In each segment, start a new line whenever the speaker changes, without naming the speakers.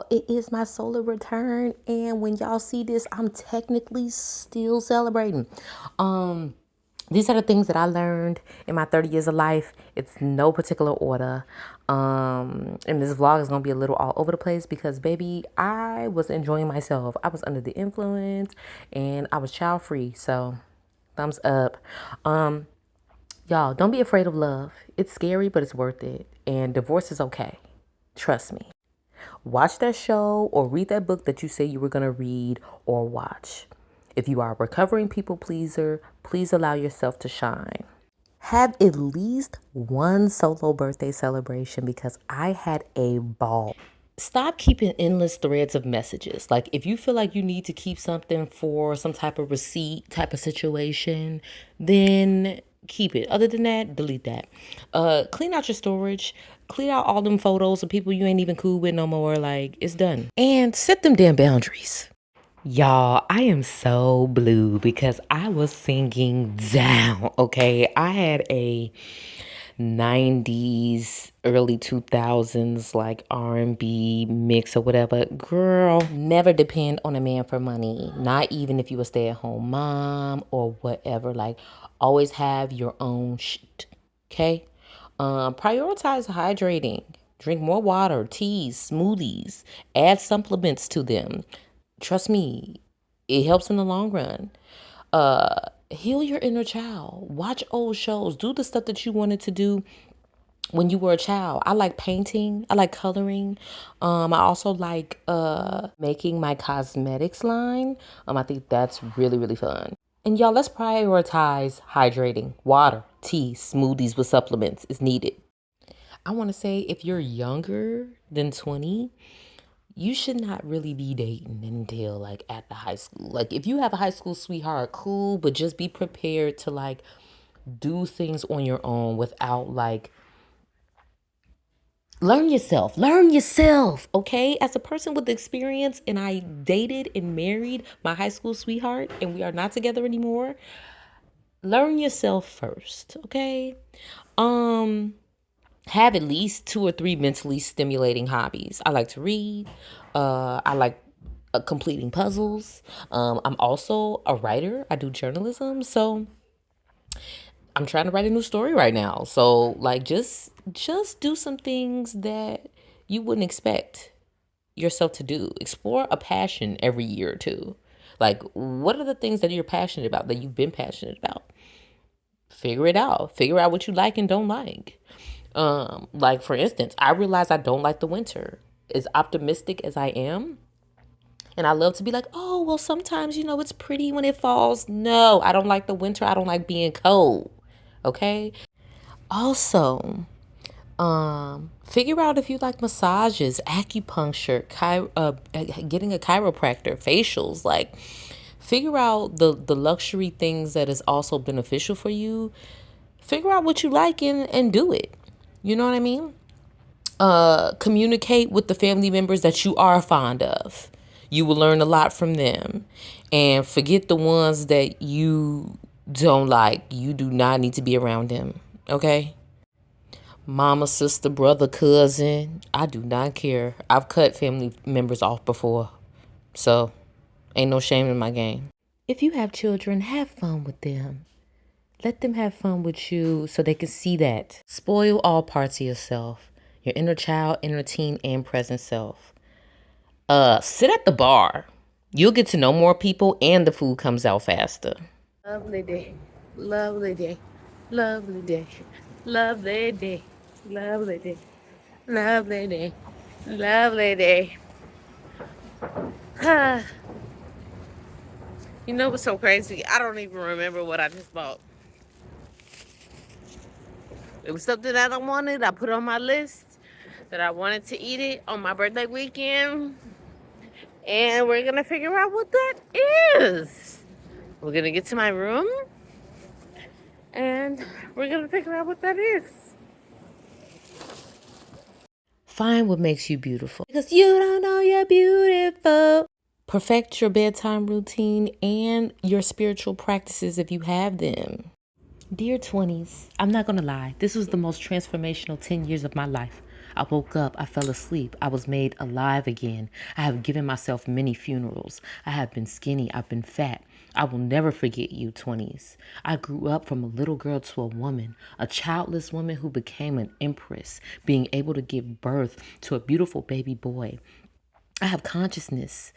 it is my solar return. And when y'all see this, I'm technically still celebrating. These are the things that I learned in my 30 years of life. It's no particular order. And this vlog is going to be a little all over the place because, baby, I was enjoying myself. I was under the influence and I was child free. So thumbs up. Y'all, don't be afraid of love. It's scary, but it's worth it. And divorce is okay. Trust me. Watch that show or read that book that you say you were going to read or watch. If you are a recovering people pleaser, please allow yourself to shine. Have at least one solo birthday celebration because I had a ball. Stop keeping endless threads of messages. Like, if you feel like you need to keep something for some type of receipt type of situation, then keep it. Other than that, delete that. Clean out your storage. Clear out all them photos of people you ain't even cool with no more. Like, it's done. And set them damn boundaries. Y'all, I am so blue because I was singing down, okay? I had a 90's, early 2000s, like R&B mix or whatever. Girl, never depend on a man for money. Not even if you a stay-at-home mom or whatever. Like, always have your own shit, okay? Prioritize hydrating. Drink more water, teas, smoothies. Add supplements to them. Trust me, it helps in the long run. Heal your inner child. Watch old shows. Do the stuff that you wanted to do when you were a child. I like painting. I like coloring. I also like making my cosmetics line. I think that's really, really fun. And y'all, let's prioritize hydrating. Water, tea, smoothies with supplements is needed. I want to say if you're younger than 20, you should not really be dating until like at the high school. Like, if you have a high school sweetheart, cool, but just be prepared to like do things on your own without like learn yourself, okay? As a person with experience, and I dated and married my high school sweetheart and we are not together anymore. Learn yourself first, okay? Have at least 2 or 3 mentally stimulating hobbies. I like to read. I like completing puzzles. I'm also a writer. I do journalism. So I'm trying to write a new story right now. So like, just do some things that you wouldn't expect yourself to do. Explore a passion every year or two. Like, what are the things that you're passionate about, that you've been passionate about? Figure it out. Figure out what you like and don't like. Like, for instance, I realize I don't like the winter. As optimistic as I am, and I love to be like, oh, well, sometimes, it's pretty when it falls. No, I don't like the winter. I don't like being cold. Okay. Also, figure out if you like massages, acupuncture, getting a chiropractor, facials. Like, figure out the luxury things that is also beneficial for you. Figure out what you like and do it. You know what I mean? Communicate with the family members that you are fond of. You will learn a lot from them. And forget the ones that you don't like. You do not need to be around them. Okay? Mama, sister, brother, cousin. I do not care. I've cut family members off before. So, ain't no shame in my game. If you have children, have fun with them. Let them have fun with you so they can see that. Spoil all parts of yourself. Your inner child, inner teen, and present self. Sit at the bar. You'll get to know more people and the food comes out faster. Lovely day. Lovely day. Lovely day. Lovely day. Lovely day. Lovely day. Lovely day. You know what's so crazy? I don't even remember what I just bought. It was something that I wanted. I put on my list that I wanted to eat it on my birthday weekend. And we're going to figure out what that is. We're going to get to my room. And we're going to figure out what that is. Find what makes you beautiful. Because you don't know you're beautiful. Perfect your bedtime routine and your spiritual practices if you have them. Dear 20s, I'm not going to lie. This was the most transformational 10 years of my life. I woke up, I fell asleep, I was made alive again. I have given myself many funerals. I have been skinny, I've been fat. I will never forget you, 20s. I grew up from a little girl to a woman, a childless woman who became an empress, being able to give birth to a beautiful baby boy. I have consciousness.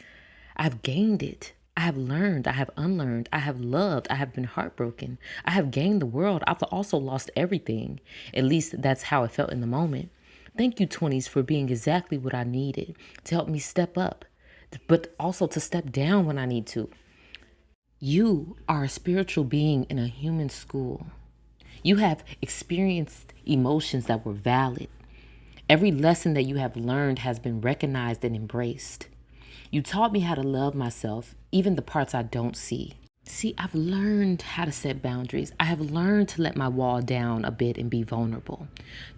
I've gained it. I have learned. I have unlearned. I have loved. I have been heartbroken. I have gained the world. I've also lost everything. At least that's how it felt in the moment. Thank you, 20s, for being exactly what I needed to help me step up, but also to step down when I need to. You are a spiritual being in a human school. You have experienced emotions that were valid. Every lesson that you have learned has been recognized and embraced. You taught me how to love myself, even the parts I don't see. See, I've learned how to set boundaries. I have learned to let my wall down a bit and be vulnerable.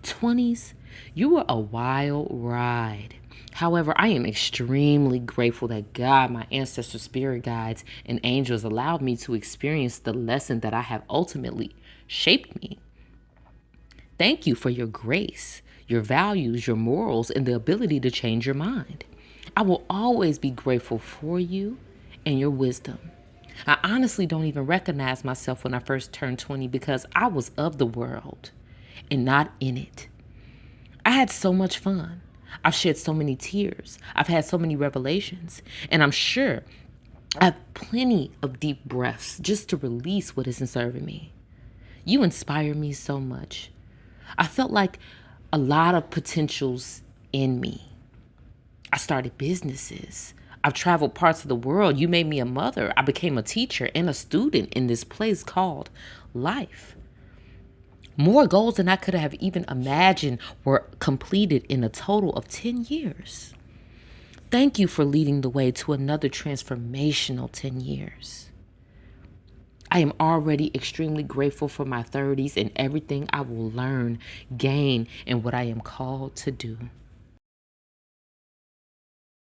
20s, you were a wild ride. However, I am extremely grateful that God, my ancestors, spirit guides, and angels allowed me to experience the lesson that I have ultimately shaped me. Thank you for your grace, your values, your morals, and the ability to change your mind. I will always be grateful for you and your wisdom. I honestly don't even recognize myself when I first turned 20 because I was of the world and not in it. I had so much fun. I've shed so many tears. I've had so many revelations. And I'm sure I have plenty of deep breaths just to release what isn't serving me. You inspire me so much. I felt like a lot of potentials in me. I started businesses. I've traveled parts of the world. You made me a mother. I became a teacher and a student in this place called life. More goals than I could have even imagined were completed in a total of 10 years. Thank you for leading the way to another transformational 10 years. I am already extremely grateful for my 30s and everything I will learn, gain, and what I am called to do.